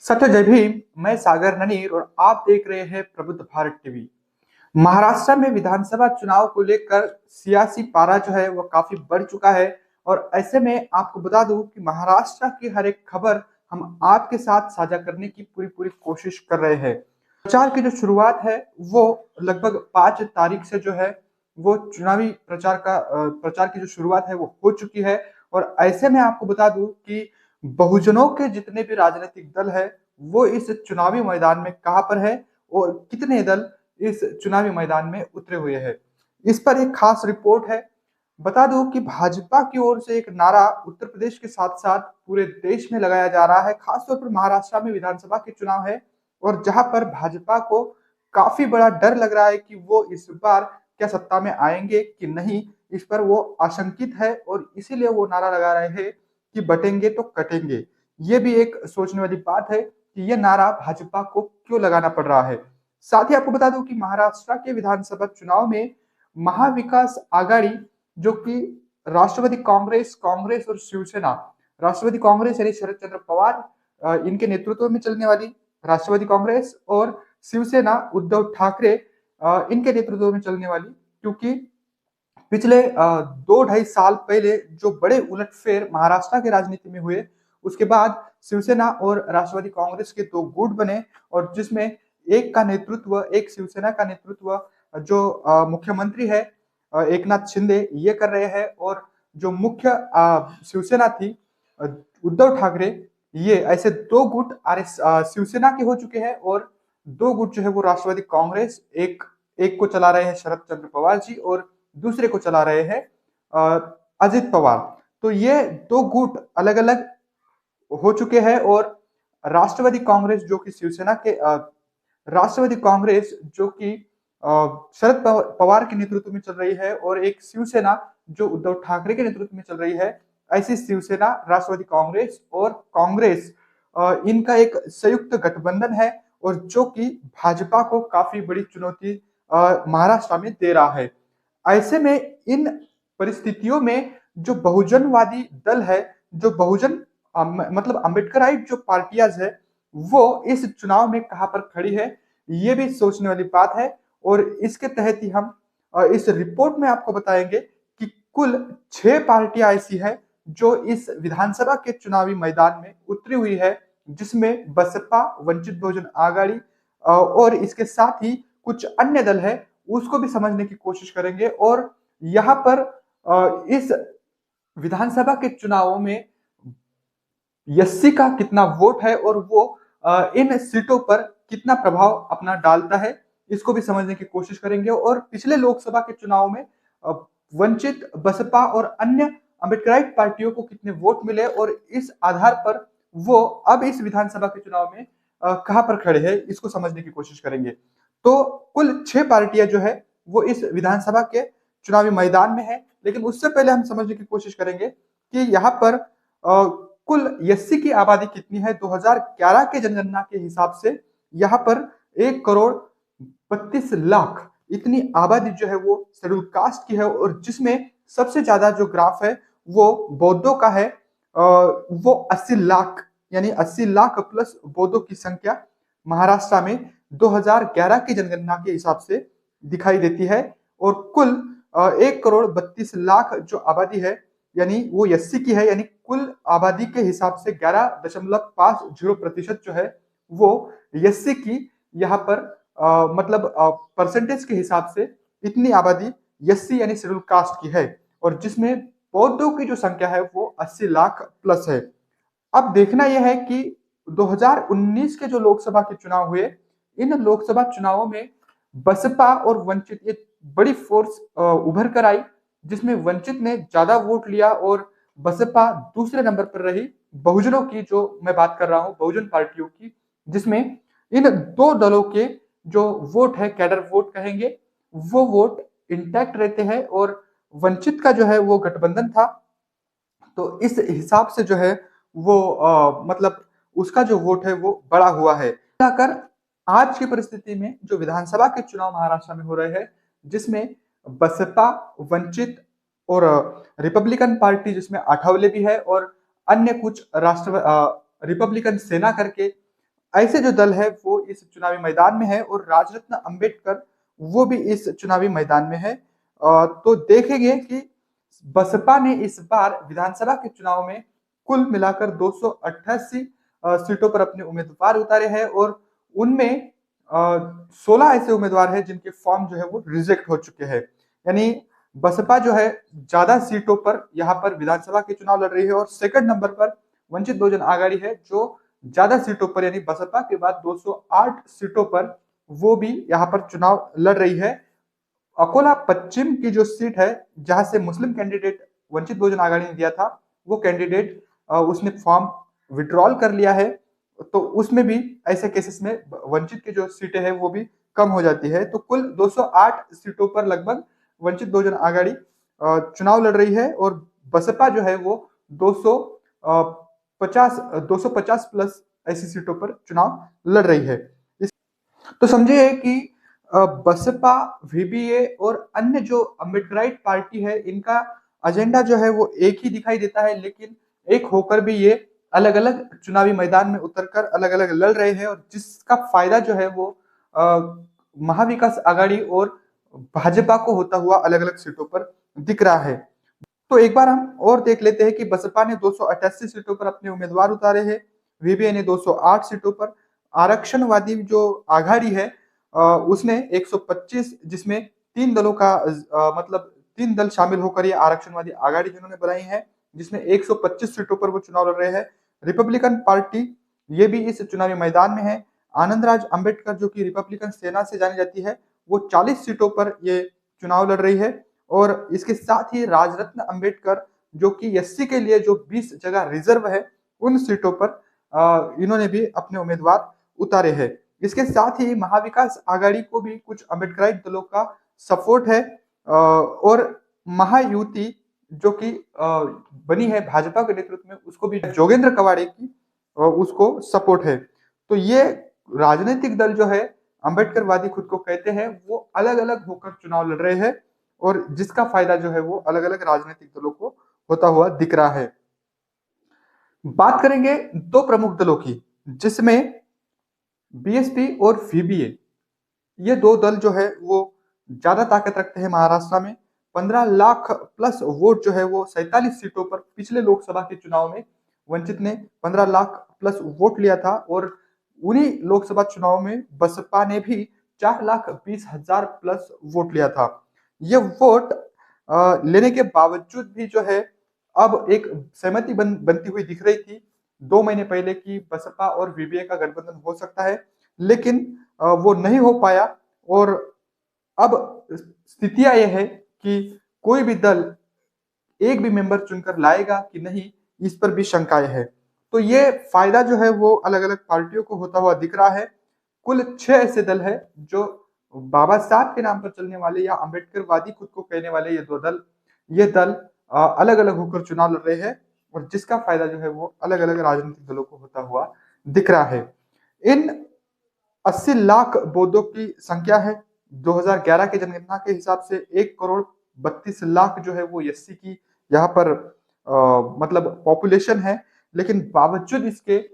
सत्य जय भीम। मैं सागर ननीर और आप देख रहे हैं प्रबुद्ध भारत टीवी। महाराष्ट्र में विधानसभा चुनाव को लेकर सियासी पारा जो है वो काफी बढ़ चुका है। और ऐसे में आपको बता दूं कि महाराष्ट्र की हर एक खबर हम आपके साथ साझा करने की पूरी पूरी कोशिश कर रहे हैं। प्रचार की जो शुरुआत है वो लगभग 5 तारीख से जो है वो चुनावी प्रचार की जो शुरुआत है वो हो चुकी है। और ऐसे में आपको बता दूं कि बहुजनों के जितने भी राजनीतिक दल है वो इस चुनावी मैदान में कहां पर है और कितने दल इस चुनावी मैदान में उतरे हुए हैं। इस पर एक खास रिपोर्ट है। बता दूं कि भाजपा की ओर से एक नारा उत्तर प्रदेश के साथ साथ पूरे देश में लगाया जा रहा है। खासतौर पर महाराष्ट्र में विधानसभा के चुनाव है और जहां पर भाजपा को काफी बड़ा डर लग रहा है कि वो इस बार क्या सत्ता में आएंगे कि नहीं। इस पर वो आशंकित है और इसीलिए वो नारा लगा रहे हैं कि बटेंगे तो कटेंगे। ये भी एक सोचने वाली बात है कि ये नारा भाजपा को क्यों लगाना पड़ रहा है। साथ ही आपको बता दूं कि महाराष्ट्र के विधानसभा चुनाव में महाविकास आघाड़ी जो कि राष्ट्रवादी कांग्रेस कांग्रेस और शिवसेना, राष्ट्रवादी कांग्रेस यानी शरद चंद्र पवार इनके नेतृत्व में चलने वाली राष्ट्रवादी कांग्रेस और शिवसेना उद्धव ठाकरे इनके नेतृत्व में चलने वाली, क्योंकि पिछले 2 ढाई साल पहले जो बड़े उलटफेर महाराष्ट्र के राजनीति में हुए उसके बाद शिवसेना और राष्ट्रवादी कांग्रेस के दो गुट बने और जिसमें एक शिवसेना का नेतृत्व जो मुख्यमंत्री है एकनाथ शिंदे ये कर रहे हैं और जो मुख्य शिवसेना थी अ, उद्धव ठाकरे, ये ऐसे दो गुट शिवसेना के हो चुके हैं और दो गुट जो है वो राष्ट्रवादी कांग्रेस, एक एक को चला रहे हैं शरद चंद्र पवार जी और दूसरे को चला रहे हैं अजित पवार। तो ये दो गुट अलग अलग हो चुके हैं और राष्ट्रवादी कांग्रेस जो कि शिवसेना के राष्ट्रवादी कांग्रेस जो कि शरद पवार के नेतृत्व में चल रही है और एक शिवसेना जो उद्धव ठाकरे के नेतृत्व में चल रही है। ऐसी शिवसेना, राष्ट्रवादी कांग्रेस और कांग्रेस इनका एक संयुक्त गठबंधन है और जो कि भाजपा को काफी बड़ी चुनौती महाराष्ट्र में दे रहा है। ऐसे में इन परिस्थितियों में जो बहुजनवादी दल है, जो बहुजन मतलब अम्बेडकराइट जो पार्टियां है वो इस चुनाव में कहां पर खड़ी है, ये भी सोचने वाली बात है। और इसके तहत ही हम इस रिपोर्ट में आपको बताएंगे कि कुल 6 पार्टियां ऐसी है जो इस विधानसभा के चुनावी मैदान में उतरी हुई है, जिसमें बसपा, वंचित बहुजन आघाड़ी और इसके साथ ही कुछ अन्य दल है, उसको भी समझने की कोशिश करेंगे। और यहाँ पर इस विधानसभा के चुनावों में यस्सी का कितना वोट है और वो इन सीटों पर कितना प्रभाव अपना डालता है, इसको भी समझने की कोशिश करेंगे। और पिछले लोकसभा के चुनाव में वंचित, बसपा और अन्य अम्बेडकराइट पार्टियों को कितने वोट मिले और इस आधार पर वो अब इस विधानसभा के चुनाव में कहां पर खड़े हैं, इसको समझने की कोशिश करेंगे। तो कुल 6 पार्टियां जो है वो इस विधानसभा के चुनावी मैदान में है, लेकिन उससे पहले हम समझने की कोशिश करेंगे कि यहाँ पर कुल एससी की आबादी कितनी है। 2011 के जनगणना के हिसाब से यहाँ पर 1 करोड़ 32 लाख इतनी आबादी जो है वो शेड्यूल कास्ट की है और जिसमें सबसे ज्यादा जो ग्राफ है वो बौद्धों का है। वो 80 लाख, यानी 80 लाख प्लस बौद्धों की संख्या महाराष्ट्र में 2011 की जनगणना के हिसाब से दिखाई देती है। और कुल 1 करोड़ 32 लाख जो आबादी है यानी वो एससी की है, यानी कुल आबादी के हिसाब से 11.50% जो है वो एससी की यहाँ पर मतलब परसेंटेज के हिसाब से इतनी आबादी एससी यानी शेड्यूल कास्ट की है और जिसमें बौद्धों की जो संख्या है वो 80 लाख प्लस है। अब देखना यह है कि 2019 के जो लोकसभा के चुनाव हुए, इन लोकसभा चुनावों में बसपा और वंचित ये बड़ी फोर्स उभर कर आई, जिसमें वंचित ने ज्यादा वोट लिया और बसपा दूसरे नंबर पर रही। बहुजनों की जो मैं बात कर रहा हूं, बहुजन पार्टियों की, जिसमें इन दो दलों के जो वोट है, कैडर वोट कहेंगे, वो वोट इंटैक्ट रहते हैं और वंचित का जो है वो गठबंधन था। तो इस हिसाब से जो है वो मतलब उसका जो वोट है वो बड़ा हुआ है। जाकर आज की परिस्थिति में जो विधानसभा के चुनाव महाराष्ट्र में हो रहे हैं, जिसमें बसपा, वंचित और रिपब्लिकन पार्टी जिसमें आठवले भी है और अन्य कुछ रिपब्लिकन सेना करके ऐसे जो दल है वो इस चुनावी मैदान में है और राजरत्न अंबेडकर वो भी इस चुनावी मैदान में है। तो देखेंगे कि बसपा ने इस बार विधानसभा के चुनाव में कुल मिलाकर 288 सीटों पर अपने उम्मीदवार उतारे हैं और उनमें 16 ऐसे उम्मीदवार हैं जिनके फॉर्म जो है वो रिजेक्ट हो चुके हैं। यानी बसपा जो है ज्यादा सीटों पर यहाँ पर विधानसभा के चुनाव लड़ रही है और सेकंड नंबर पर वंचित बहुजन आघाड़ी है जो ज्यादा सीटों पर यानी बसपा के बाद 208 सीटों पर वो भी यहाँ पर चुनाव लड़ रही है। अकोला पश्चिम की जो सीट है जहां से मुस्लिम कैंडिडेट वंचित बहुजन आघाड़ी ने दिया था वो कैंडिडेट उसने फॉर्म विड्रॉल कर लिया है। तो उसमें भी ऐसे केसेस में वंचित की जो सीटें हैं वो भी कम हो जाती है। तो कुल 208 सीटों पर लगभग वंचित बहुजन आघाड़ी चुनाव लड़ रही है और बसपा जो है वो 250 प्लस ऐसी सीटों पर चुनाव लड़ रही है। तो समझिए कि बसपा, वीबीए और अन्य जो अम्बेडकराइट पार्टी है इनका एजेंडा जो है वो एक ही दिखाई देता है, लेकिन एक होकर भी ये अलग अलग चुनावी मैदान में उतरकर अलग अलग लड़ रहे हैं और जिसका फायदा जो है वो महाविकास आघाड़ी और भाजपा को होता हुआ अलग अलग सीटों पर दिख रहा है। तो एक बार हम और देख लेते हैं कि बसपा ने 288 सीटों पर अपने उम्मीदवार उतारे हैं, वीबीए ने 208 सीटों पर, आरक्षणवादी जो आघाड़ी है उसने 125, जिसमें तीन दलों का मतलब तीन दल शामिल होकर ये आरक्षणवादी आघाड़ी जिन्होंने बनाई है, जिसमें 125 सीटों पर वो चुनाव लड़ रहे हैं। रिपब्लिकन पार्टी ये भी इस चुनावी मैदान में है। आनंदराज अंबेडकर जो कि रिपब्लिकन सेना से जानी जाती है वो 40 सीटों पर ये चुनाव लड़ रही है और इसके साथ ही राजरत्न अंबेडकर जो कि एससी के लिए जो 20 जगह रिजर्व है उन सीटों पर इन्होंने भी अपने उम्मीदवार उतारे हैं। इसके साथ ही महाविकास आघाड़ी को भी कुछ अम्बेडकराइट दलों का सपोर्ट है और महायुति जो कि बनी है भाजपा के नेतृत्व में उसको भी जोगेंद्र कवाड़े की उसको सपोर्ट है। तो ये राजनीतिक दल जो है अम्बेडकरवादी खुद को कहते हैं वो अलग अलग होकर चुनाव लड़ रहे हैं और जिसका फायदा जो है वो अलग अलग राजनीतिक दलों को होता हुआ दिख रहा है। बात करेंगे दो प्रमुख दलों की जिसमें बीएसपी और वीबीए, ये दो दल जो है वो ज्यादा ताकत रखते हैं महाराष्ट्र में। 15 लाख प्लस वोट जो है वो 47 सीटों पर पिछले लोकसभा के चुनाव में वंचित ने 15 लाख प्लस वोट लिया था और उन्हीं लोकसभा चुनाव में बसपा ने भी 4,20,000 प्लस वोट लिया था। ये वोट लेने के बावजूद भी जो है अब एक सहमति बनती हुई दिख रही थी 2 महीने पहले की बसपा और वीबीए का गठबंधन हो सकता है, लेकिन वो नहीं हो पाया और अब स्थितियां यह है कि कोई भी दल एक भी मेंबर चुनकर लाएगा कि नहीं इस पर भी शंकाएं है। तो ये फायदा जो है वो अलग अलग पार्टियों को होता हुआ दिख रहा है। कुल 6 ऐसे दल है जो बाबा साहब के नाम पर चलने वाले या अम्बेडकरवादी खुद को कहने वाले ये दल अलग अलग होकर चुनाव लड़ रहे हैं और जिसका फायदा जो है वो अलग अलग राजनीतिक दलों को होता हुआ दिख रहा है। इन 80 लाख बौद्धों की संख्या है। 2011 की जनगणना के हिसाब से 1,32,00,000 जो है वो एससी की यहाँ पर मतलब पॉपुलेशन है, लेकिन बावजूद इसके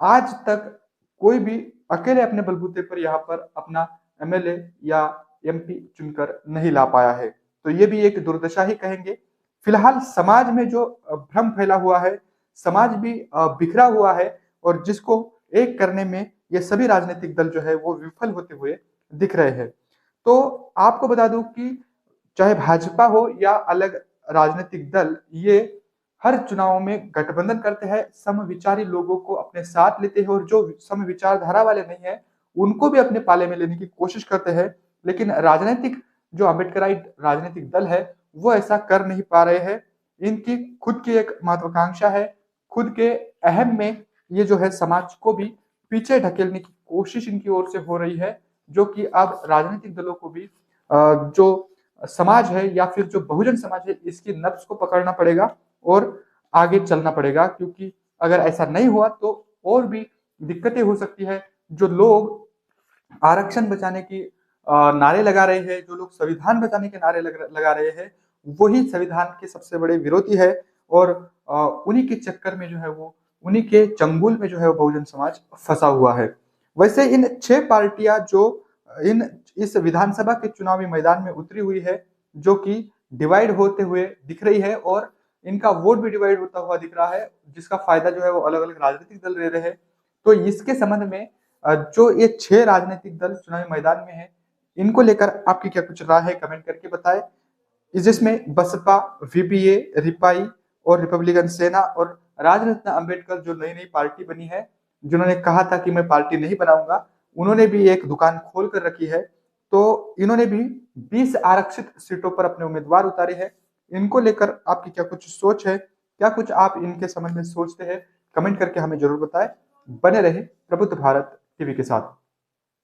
आज तक कोई भी अकेले अपने बलबूते पर यहाँ पर अपना एमएलए या एमपी चुनकर नहीं ला पाया है। तो ये भी एक दुर्दशा ही कहेंगे। फिलहाल समाज में जो भ्रम फैला हुआ है, समाज भी बिखरा हुआ है और जिसको एक करने में ये सभी राजनीतिक दल जो है वो विफल होते हुए दिख रहे हैं। तो आपको बता दूं कि चाहे भाजपा हो या अलग राजनीतिक दल, ये हर चुनाव में गठबंधन करते हैं, समविचारी लोगों को अपने साथ लेते हैं और जो सम विचारधारा वाले नहीं है उनको भी अपने पाले में लेने की कोशिश करते हैं। लेकिन राजनीतिक जो अम्बेडकराइट राजनीतिक दल है वो ऐसा कर नहीं पा रहे हैं। इनकी खुद की एक महत्वाकांक्षा है, खुद के अहम में ये जो है समाज को भी पीछे ढकेलने की कोशिश इनकी ओर से हो रही है, जो कि अब राजनीतिक दलों को भी जो समाज है या फिर जो बहुजन समाज है इसकी नब्ज को पकड़ना पड़ेगा और आगे चलना पड़ेगा, क्योंकि अगर ऐसा नहीं हुआ तो और भी दिक्कतें हो सकती है। जो लोग आरक्षण बचाने की नारे लगा रहे हैं, जो लोग संविधान बचाने के नारे लगा रहे हैं, वही संविधान के सबसे बड़े विरोधी है और उन्हीं के चक्कर में जो है वो उन्हीं के चंगुल में जो है वो बहुजन समाज फंसा हुआ है। वैसे इन 6 पार्टियां जो इन इस विधानसभा के चुनावी मैदान में उतरी हुई है, जो कि डिवाइड होते हुए दिख रही है और इनका वोट भी डिवाइड होता हुआ दिख रहा है, जिसका फायदा जो है वो अलग-अलग राजनीतिक दल ले रहे हैं। तो इसके संबंध में जो ये 6 राजनीतिक दल चुनावी मैदान में है, इनको लेकर आपकी क्या कुछ राय है, कमेंट करके बताएं। जिसमें बसपा, वीपीए, रिपाई और रिपब्लिकन सेना और राजरत्न अंबेडकर जो नई नई पार्टी बनी है, जिन्होंने कहा था कि मैं पार्टी नहीं बनाऊंगा, उन्होंने भी एक दुकान खोल कर रखी है। तो इन्होंने भी 20 आरक्षित सीटों पर अपने उम्मीदवार उतारे हैं। इनको लेकर आपकी क्या कुछ सोच है, क्या कुछ आप इनके संबंध में सोचते हैं, कमेंट करके हमें जरूर बताएं। बने रहे प्रबुद्ध भारत टीवी के साथ।